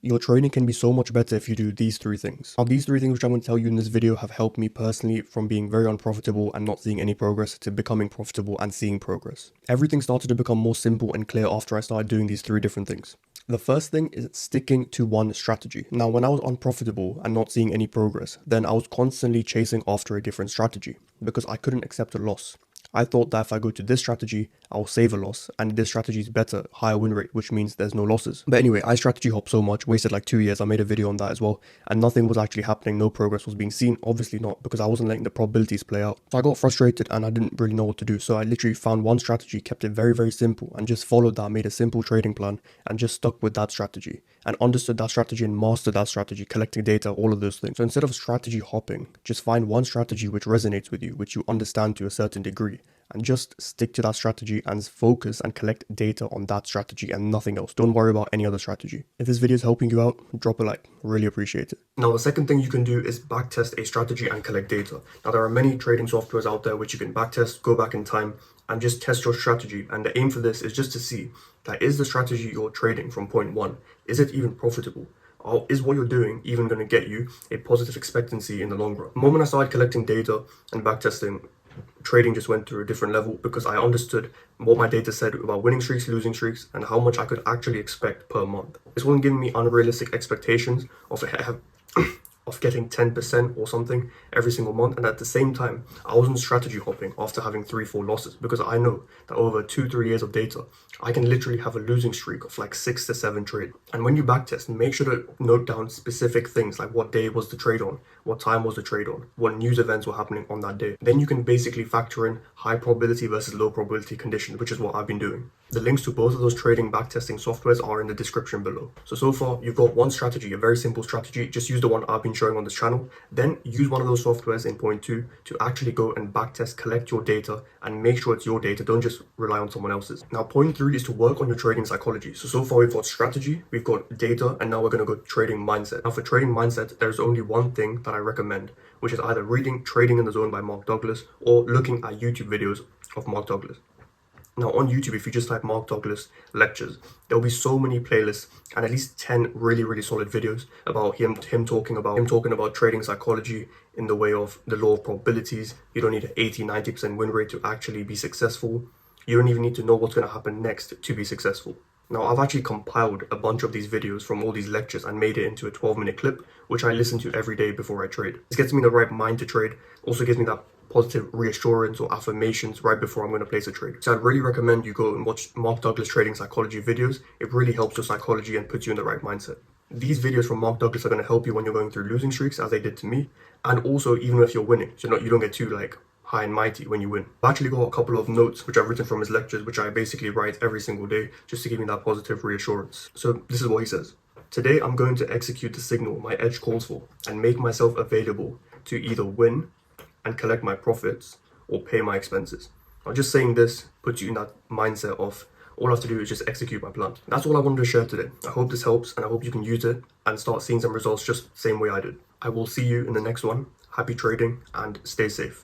your trading can be so much better if you do these three things. Now, these three things which I'm going to tell you in this video have helped me personally from being very unprofitable and not seeing any progress to becoming profitable and seeing progress. Everything started to become more simple and clear after I started doing these three different things. The first thing is sticking to one strategy. Now, when I was unprofitable and not seeing any progress, then I was constantly chasing after a different strategy because I couldn't accept a loss. I thought that if I go to this strategy, I'll save a loss, and this strategy is better, higher win rate, which means there's no losses. But anyway, I strategy hopped so much, wasted like 2 years. I made a video on that as well, and nothing was actually happening. No progress was being seen. Obviously not, because I wasn't letting the probabilities play out. So I got frustrated and I didn't really know what to do. So I literally found one strategy, kept it very, very simple, and just followed that, made a simple trading plan, and just stuck with that strategy, and understood that strategy and mastered that strategy, collecting data, all of those things. So instead of strategy hopping, just find one strategy which resonates with you, which you understand to a certain degree, and just stick to that strategy and focus and collect data on that strategy and nothing else. Don't worry about any other strategy. If this video is helping you out, drop a like. Really appreciate it. Now, the second thing you can do is backtest a strategy and collect data. Now, there are many trading softwares out there which you can backtest, go back in time, and just test your strategy. And the aim for this is just to see that is the strategy you're trading from point one, is it even profitable? Or is what you're doing even going to get you a positive expectancy in the long run? The moment I started collecting data and backtesting, trading just went to a different level because I understood what my data said about winning streaks, losing streaks, and how much I could actually expect per month. This wasn't giving me unrealistic expectations of getting 10% or something every single month, and at the same time I wasn't strategy hopping after having 3-4 losses, because I know that over 2-3 years of data I can literally have a losing streak of like 6 to 7 trades. And when you backtest, make sure to note down specific things like what day was the trade on, what time was the trade on, what news events were happening on that day. Then you can basically factor in high probability versus low probability conditions, which is what I've been doing. The links to both of those trading backtesting softwares are in the description below. So far you've got one strategy, a very simple strategy. Just use the one I've been showing on this channel. Then use one of those softwares in point 2 to actually go and backtest, collect your data, and make sure it's your data. Don't just rely on someone else's. Now, point 3 is to work on your trading psychology. So far we've got strategy, we've got data, and now we're going to go trading mindset. Now, for trading mindset, there's only one thing that I recommend, which is either reading Trading in the Zone by Mark Douglas or looking at YouTube videos of Mark Douglas. Now, on YouTube, if you just type Mark Douglas lectures, there'll be so many playlists and at least 10 really solid videos about him talking about trading psychology in the way of the law of probabilities. You don't need an 80-90% win rate to actually be successful. You don't even need to know what's going to happen next to be successful. Now, I've actually compiled a bunch of these videos from all these lectures and made it into a 12-minute clip, which I listen to every day before I trade. This gets me in the right mind to trade, also gives me that positive reassurance or affirmations right before I'm going to place a trade. So I'd really recommend you go and watch Mark Douglas trading psychology videos. It really helps your psychology and puts you in the right mindset. These videos from Mark Douglas are going to help you when you're going through losing streaks, as they did to me, and also even if you're winning, so you don't get too like high and mighty when you win. I've actually got a couple of notes which I've written from his lectures, which I basically write every single day just to give me that positive reassurance. So this is what he says. Today I'm going to execute the signal my edge calls for and make myself available to either win and collect my profits or pay my expenses. Now, just saying this puts you in that mindset of all I have to do is just execute my plan. That's all I wanted to share today. I hope this helps, and I hope you can use it and start seeing some results just the same way I did. I will see you in the next one. Happy trading and stay safe.